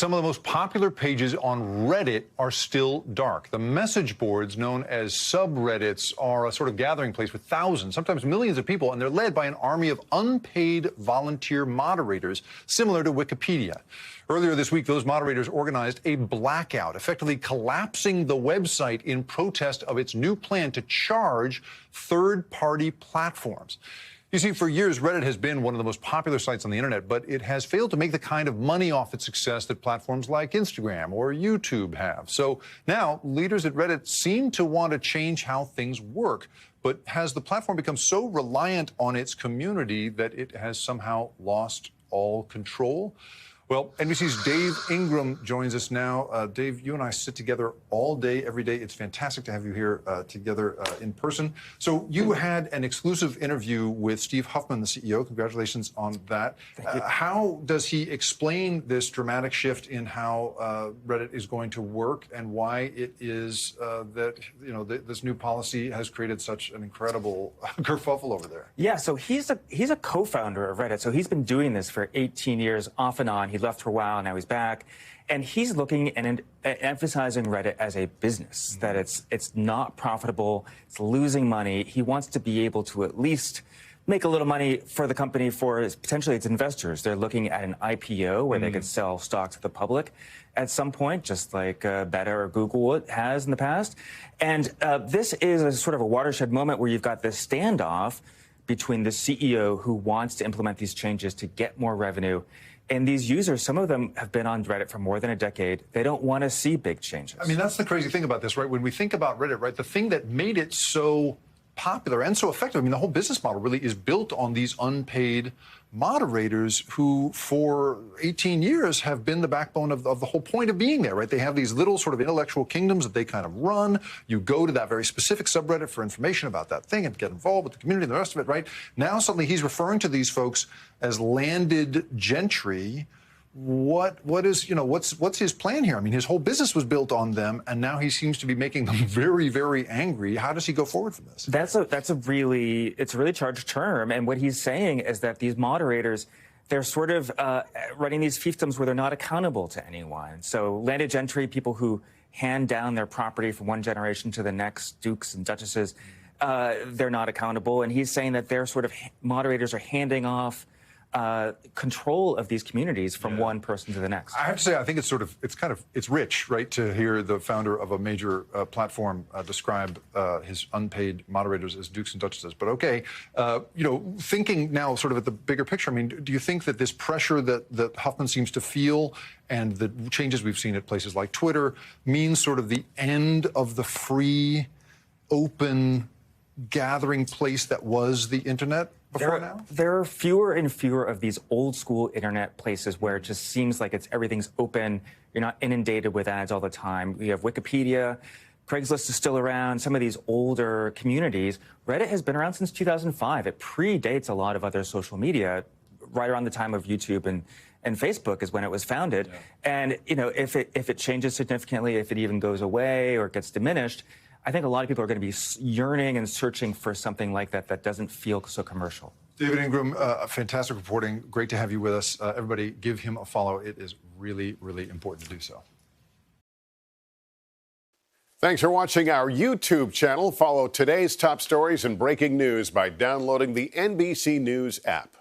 some of the most popular pages on Reddit are still dark. The message boards known as subreddits are a sort of gathering place with thousands, sometimes millions of people, and they're led by an army of unpaid volunteer moderators, similar to Wikipedia. Earlier this week, those moderators organized a blackout, effectively collapsing the website in protest of its new plan to charge third-party platforms. You see, for years, Reddit has been one of the most popular sites on the internet, but it has failed to make the kind of money off its success that platforms like Instagram or YouTube have. So now leaders at Reddit seem to want to change how things work. But has the platform become so reliant on its community that it has somehow lost all control? Well, NBC's Dave Ingram joins us now. Dave, you and I sit together all day, every day. It's fantastic to have you here together in person. So you had an exclusive interview with Steve Huffman, the CEO. Congratulations on that. How does he explain this dramatic shift in how Reddit is going to work and why it is that, you know, this new policy has created such an incredible kerfuffle over there? Yeah, so he's a co-founder of Reddit. So he's been doing this for 18 years off and on. He left for a while, now he's back, and he's looking and emphasizing Reddit as a business, that it's not profitable, it's losing money. He wants to be able to at least make a little money for the company, for potentially its investors. They're looking at an IPO where they could sell stock to the public at some point, just like Meta or Google has in the past. And this is a sort of a watershed moment where you've got this standoff between the CEO who wants to implement these changes to get more revenue. And these users, some of them have been on Reddit for more than a decade. They don't want to see big changes. I mean, that's the crazy thing about this, right? When we think about Reddit, right, the thing that made it so popular and so effective, I mean, the whole business model really is built on these unpaid moderators who, for 18 years, have been the backbone of the whole point of being there, right? They have these little sort of intellectual kingdoms that they kind of run. You go to that very specific subreddit for information about that thing and get involved with the community and the rest of it, right? Now, suddenly, he's referring to these folks as landed gentry. What's his plan here? I mean, his whole business was built on them, and now he seems to be making them very, very angry. How does he go forward from this? It's a really charged term, and what he's saying is that these moderators, they're sort of running these fiefdoms where they're not accountable to anyone. So landed gentry, people who hand down their property from one generation to the next, dukes and duchesses, they're not accountable, and he's saying that their sort of moderators are handing off control of these communities from one person to the next. I have to say, I think it's rich, right, to hear the founder of a major platform describe his unpaid moderators as dukes and duchesses. But okay, thinking now sort of at the bigger picture, I mean, do you think that this pressure that Huffman seems to feel and the changes we've seen at places like Twitter means sort of the end of the free, open gathering place that was the internet? There are fewer and fewer of these old school internet places where it just seems like everything's open. You're not inundated with ads all the time. We have Wikipedia, Craigslist is still around, some of these older communities. Reddit has been around since 2005. It predates a lot of other social media. Right around the time of YouTube and Facebook is when it was founded. Yeah. And if it changes significantly, if it even goes away or gets diminished, I think a lot of people are going to be yearning and searching for something like that that doesn't feel so commercial. David Ingram, fantastic reporting. Great to have you with us. Everybody, give him a follow. It is really, really important to do so. Thanks for watching our YouTube channel. Follow today's top stories and breaking news by downloading the NBC News app.